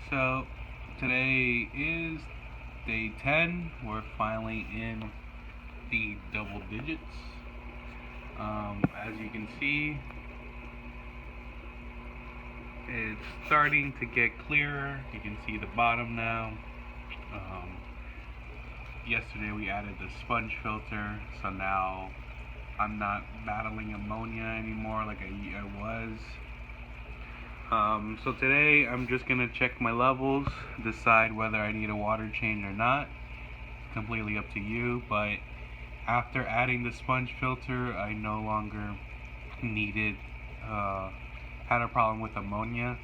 So today is day 10. We're finally in the double digits. As you can see, it's starting to get clearer. You can see the bottom now. Yesterday we added the sponge filter, so now I'm not battling ammonia anymore like I was. So today I'm just gonna check my levels, decide whether I need a water change or not. It's completely up to you, but after adding the sponge filter, I no longer needed, had a problem with ammonia.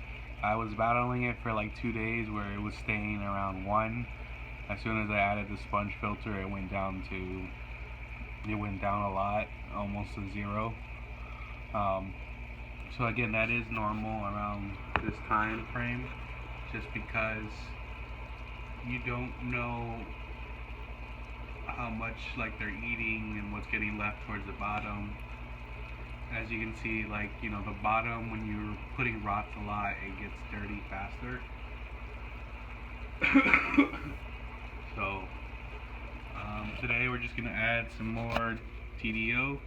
I was battling it for like 2 days where it was staying around 1. As soon as I added the sponge filter, it went down a lot, almost to 0. So again, that is normal around this time frame, just because you don't know how much like they're eating and what's getting left towards the bottom. As you can see, like, you know, the bottom, when you're putting rots a lot, it gets dirty faster. So today we're just gonna add some more TDO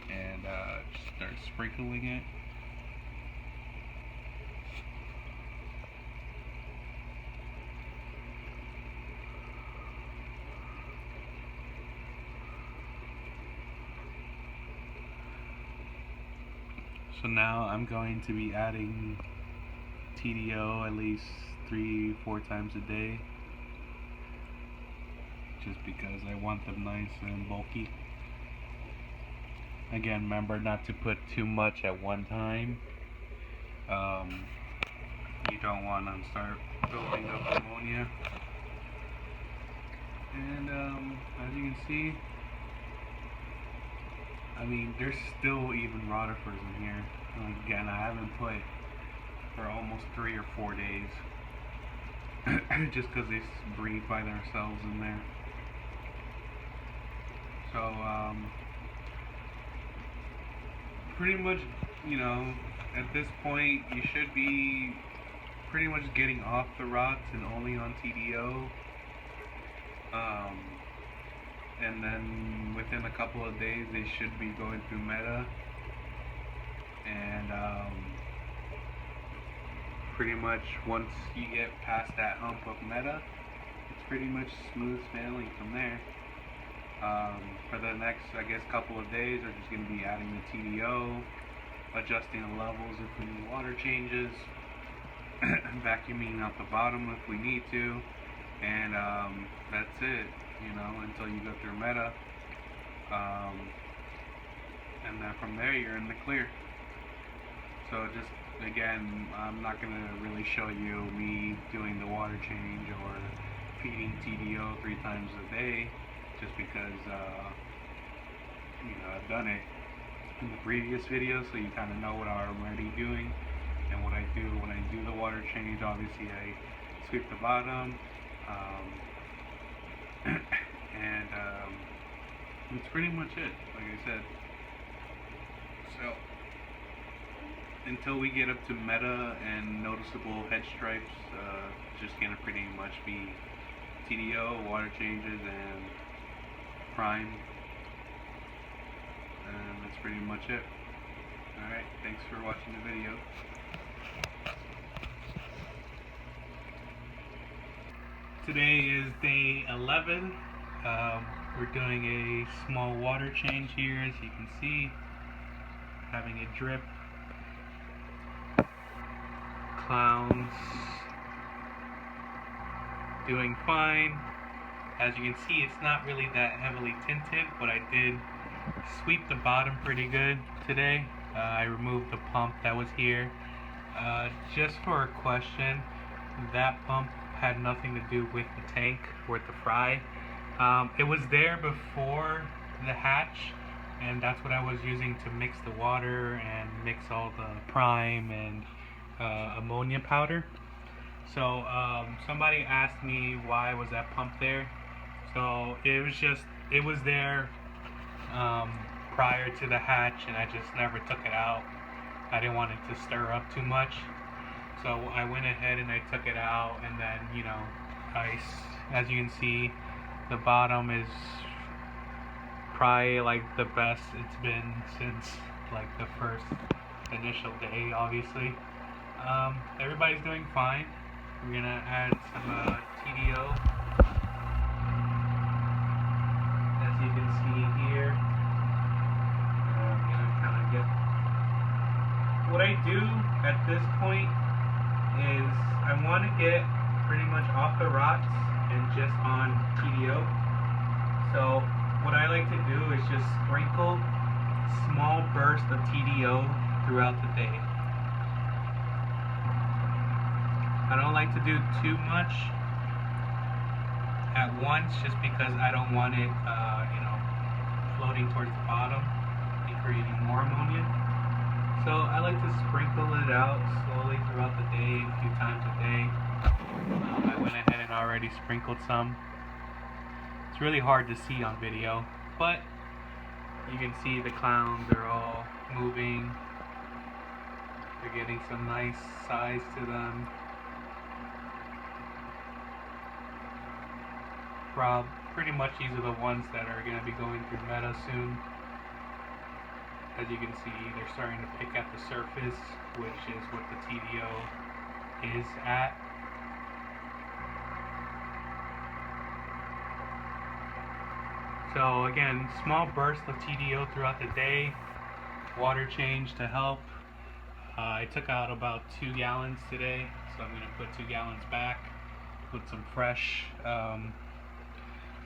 and just start sprinkling it. So now I'm going to be adding TDO at least 3-4 times a day, just because I want them nice and bulky. Again, remember not to put too much at one time. You don't want to start building up ammonia. And as you can see, I mean, there's still even rotifers in here. Again, I haven't put for almost 3 or 4 days, just because they breed by themselves in there. So pretty much, you know, at this point you should be pretty much getting off the rots and only on TDO. And then within a couple of days they should be going through meta, and pretty much once you get past that hump of meta, it's pretty much smooth sailing from there. For the next, I guess, couple of days, we're just going to be adding the TDO, adjusting the levels if we need water changes, vacuuming out the bottom if we need to, and that's it, you know, until you go through meta. And then from there you're in the clear. So just, again, I'm not going to really show you me doing the water change or feeding TDO 3 times a day, just because you know, I've done it in the previous video, so you kind of know what I'm already doing and what I do when I do the water change. Obviously I sweep the bottom, and that's pretty much it, like I said. So until we get up to meta and noticeable head stripes, it's just gonna pretty much be TDO, water changes, and prime, and that's pretty much it. Alright, thanks for watching the video. Today is day 11. We're doing a small water change here, as you can see, having a drip. Clowns doing fine. As you can see, it's not really that heavily tinted, but I did sweep the bottom pretty good today. I removed the pump that was here. Just for a question, that pump had nothing to do with the tank or the fry. It was there before the hatch, and that's what I was using to mix the water and mix all the prime and ammonia powder. So somebody asked me why was that pump there. So it was there prior to the hatch, and I just never took it out. I didn't want it to stir up too much. So I went ahead and I took it out, and then, you know, as you can see, the bottom is probably like the best it's been since like the first initial day, obviously. Everybody's doing fine. We're gonna add some TDO. As you can see here, I'm gonna kind of get. What I do at this point is I want to get pretty much off the rocks and just on TDO. So what I like to do is just sprinkle small bursts of TDO throughout the day. I don't like to do too much at once just because I don't want it, you know, floating towards the bottom and creating more ammonia. So I like to sprinkle it out slowly throughout the day, a few times a day. I went ahead and already sprinkled some. It's really hard to see on video, but you can see the clowns are all moving. They're getting some nice size to them. Pretty much these are the ones that are going to be going through meta soon. As you can see, they're starting to pick at the surface, which is what the TDO is at. So again, small bursts of TDO throughout the day, water change to help. I took out about 2 gallons today, so I'm going to put 2 gallons back, put some fresh,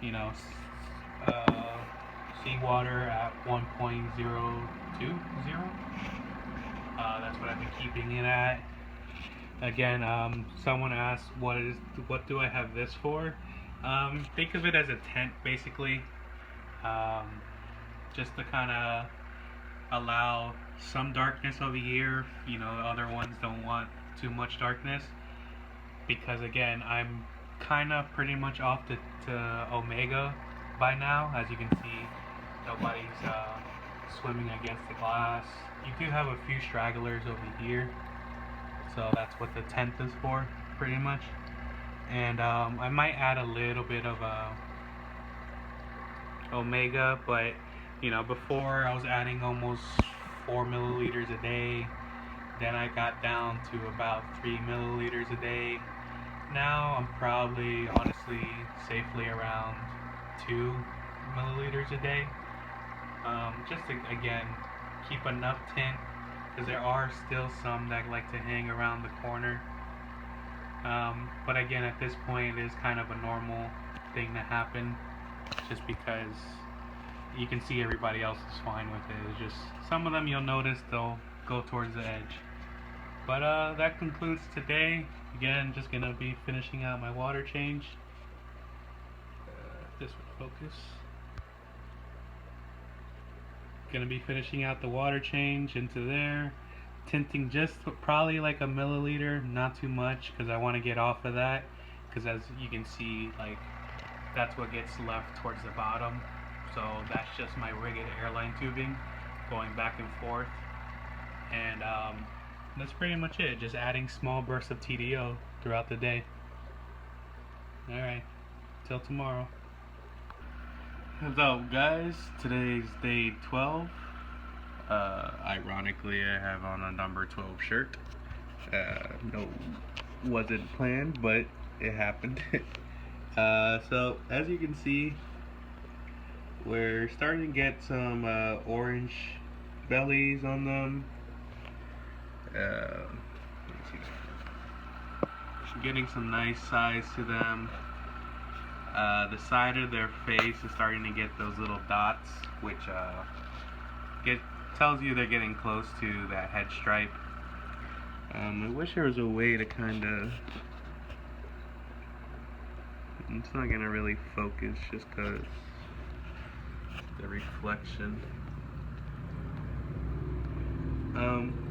you know, seawater at 1.020. That's what I've been keeping it at. Again, someone asked, what do I have this for? Think of it as a tent, basically. Just to kind of allow some darkness over here. You know, other ones don't want too much darkness. Because again, I'm kind of pretty much off to Omega by now. As you can see, nobody's swimming against the glass. You do have a few stragglers over here, so that's what the tent is for, pretty much. And I might add a little bit of Omega, but you know, before I was adding almost 4 milliliters a day. Then I got down to about 3 milliliters a day. Now I'm probably, honestly, safely around 2 milliliters a day. Just to, again, keep enough tint, because there are still some that like to hang around the corner. But again, at this point, it is kind of a normal thing to happen, just because you can see everybody else is fine with it. It's just some of them you'll notice they'll go towards the edge. But that concludes today. Again, just gonna be finishing out my water change. This would focus. Gonna be finishing out the water change into there. Tinting just probably like a milliliter, not too much, because I want to get off of that. Because as you can see, like, that's what gets left towards the bottom. So that's just my rigged airline tubing going back and forth. And that's pretty much it. Just adding small bursts of TDO throughout the day. Alright, till tomorrow. What's up, guys? Today's day 12. Ironically, I have on a number 12 shirt. No, wasn't planned, but it happened. So, as you can see, we're starting to get some orange bellies on them. Getting some nice size to them. The side of their face is starting to get those little dots, which tells you they're getting close to that head stripe. I wish there was a way to kind of... It's not going to really focus just because the reflection.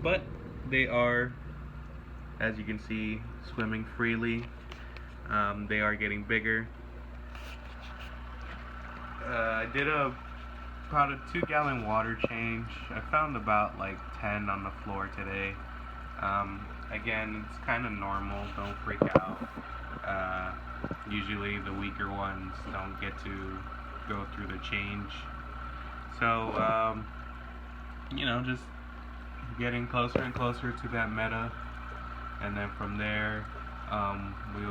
But they are, as you can see, swimming freely. They are getting bigger. I did about a 2-gallon water change. I found about like 10 on the floor today. Again, it's kind of normal, don't freak out. Usually the weaker ones don't get to go through the change. So, just getting closer and closer to that meta, and then from there, we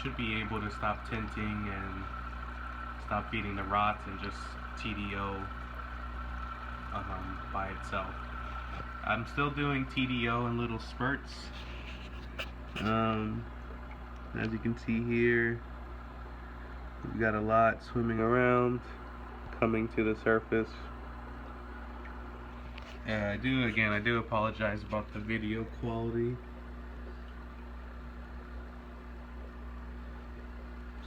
should be able to stop tinting and stop feeding the rots and just TDO by itself. I'm still doing TDO in little spurts. As you can see here, we've got a lot swimming around, coming to the surface. I do apologize about the video quality.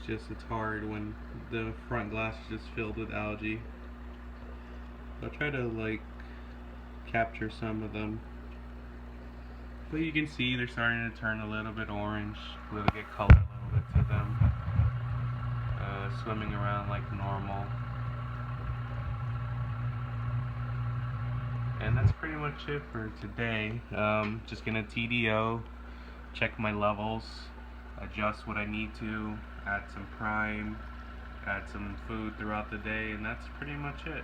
It's hard when the front glass is just filled with algae. I'll try to capture some of them. But you can see they're starting to turn a little bit orange, get color a little bit to them. Swimming around like normal. And that's pretty much it for today. Just gonna TDO, check my levels, adjust what I need to, add some prime, add some food throughout the day, and that's pretty much it.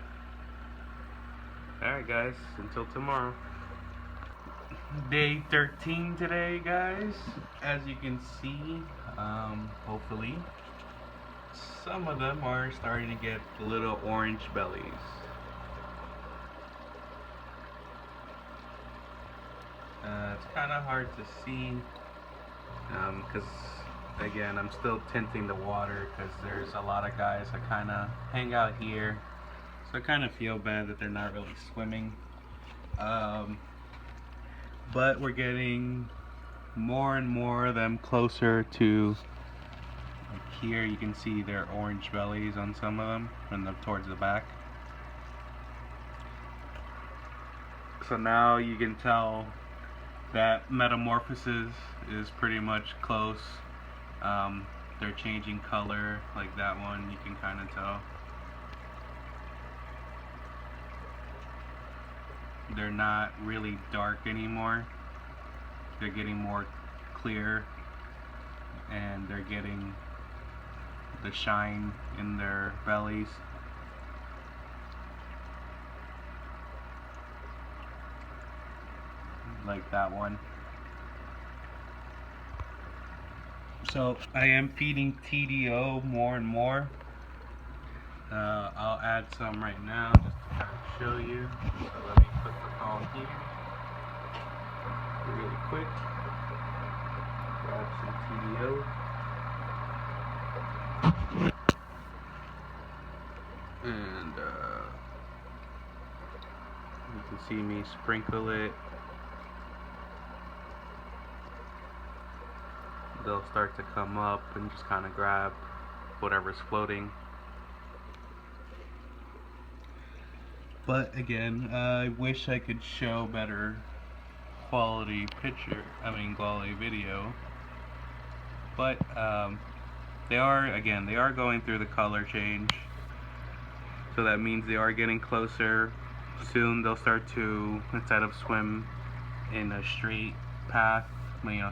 Alright guys, until tomorrow. Day 13 today, guys. As you can see, hopefully, some of them are starting to get little orange bellies. It's kind of hard to see because again, I'm still tinting the water because there's a lot of guys that kind of hang out here, so I kind of feel bad that they're not really swimming. But we're getting more and more of them closer to, here you can see their orange bellies on some of them and towards the back. So now you can tell that metamorphosis is pretty much close. They're changing color, like that one, you can kind of tell. They're not really dark anymore. They're getting more clear, and they're getting the shine in their bellies. Like that one. So I am feeding TDO more and more. I'll add some right now just to kind of show you. So let me put the phone here really quick. Grab some TDO. And you can see me sprinkle it. They'll start to come up and just kind of grab whatever's floating. But again, I wish I could show better quality quality video. But they are going through the color change. So that means they are getting closer. Soon they'll start to, instead of swim in a straight path,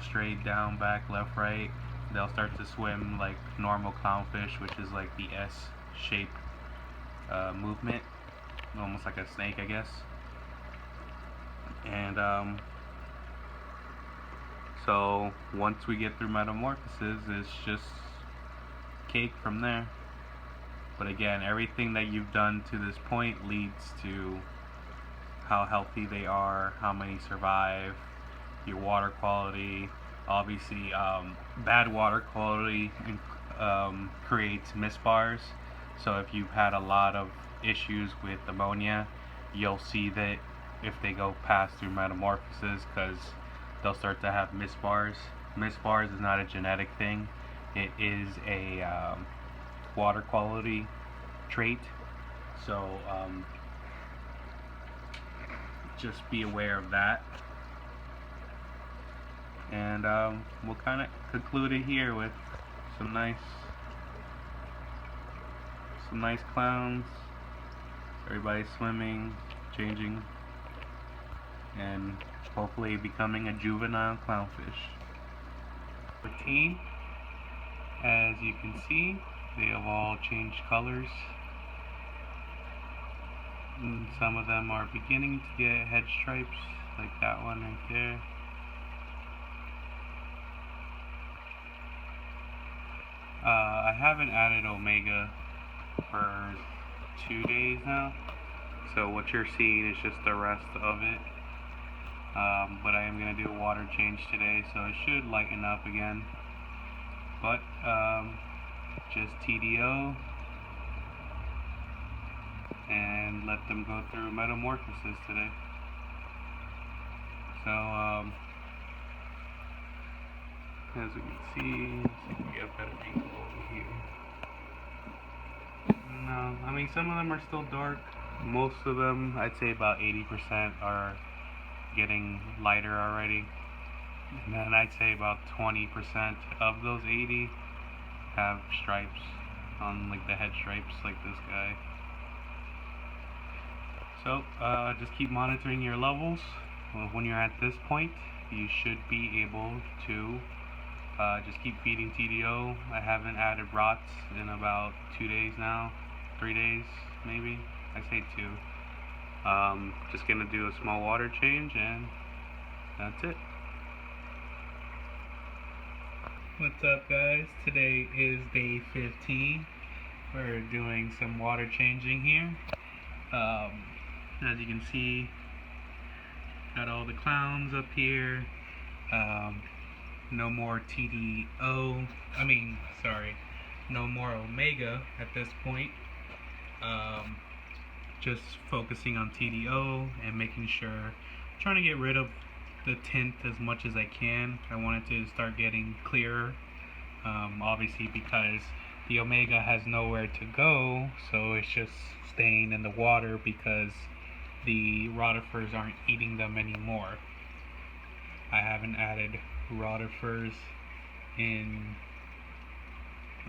straight down, back, left, right, they'll start to swim like normal clownfish, which is like the S-shape movement, almost like a snake, I guess. And so once we get through metamorphosis, it's just cake from there. But again, everything that you've done to this point leads to how healthy they are, how many survive, your water quality. Obviously, bad water quality creates misbars. So if you've had a lot of issues with ammonia, you'll see that if they go past through metamorphosis, because they'll start to have misbars. Misbars is not a genetic thing. It is a water quality trait. So just be aware of that. And we'll kind of conclude it here with some nice clowns. Everybody's swimming, changing and hopefully becoming a juvenile clownfish. 14. As you can see, they have all changed colors. And some of them are beginning to get head stripes, like that one right there. I haven't added omega for 2 days now, so what you're seeing is just the rest of it. But I am going to do a water change today, so it should lighten up again. But just TDO and let them go through metamorphosis today. So as we can see, let's see if we get a better angle over here. No, I mean some of them are still dark. Most of them, I'd say about 80% are getting lighter already. And then I'd say about 20% of those 80 have stripes on, like the head stripes, like this guy. So just keep monitoring your levels. When you're at this point, you should be able to just keep feeding TDO. I haven't added rots in about 2 days now, 3 days maybe. I say 2. Just gonna do a small water change and that's it. What's up guys? Today is day 15. We're doing some water changing here. As you can see, got all the clowns up here. No more TDO. No more omega at this point. Just focusing on TDO and making sure, trying to get rid of the tint as much as I can. I want it to start getting clearer, obviously because the omega has nowhere to go, so it's just staying in the water because the rotifers aren't eating them anymore. I haven't added rotifers in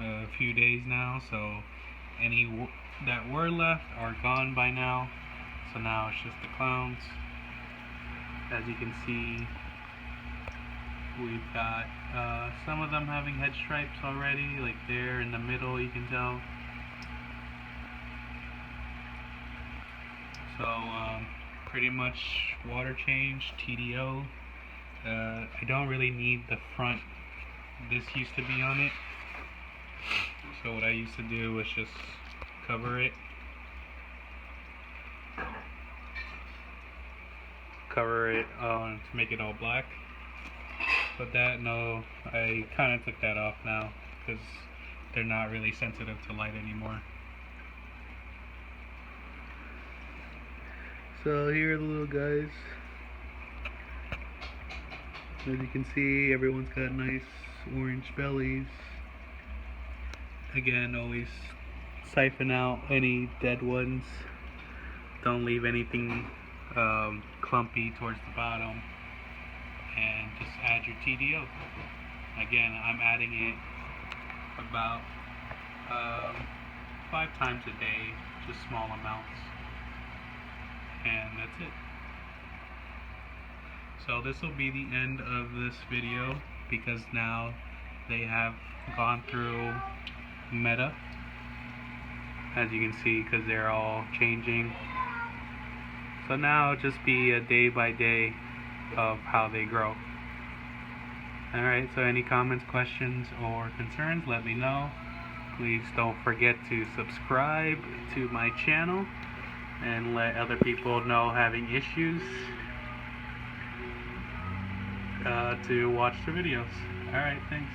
a few days now, so any that were left are gone by now. So now it's just the clowns. As you can see, we've got some of them having head stripes already, like there in the middle you can tell. So pretty much water change, TDO. I don't really need the front. This used to be on it. So what I used to do was just cover it. To make it all black. But no, I kind of took that off now because they're not really sensitive to light anymore. So here are the little guys. As you can see, everyone's got nice orange bellies. Again, always siphon out any dead ones. Don't leave anything clumpy towards the bottom. And just add your TDO. Again, I'm adding it about 5 times a day, just small amounts. And that's it. So this will be the end of this video because now they have gone through meta, as you can see, because they're all changing. So now it'll just be a day by day of how they grow. Alright, so any comments, questions, or concerns, let me know. Please don't forget to subscribe to my channel and let other people know having issues to watch the videos. Alright, thanks.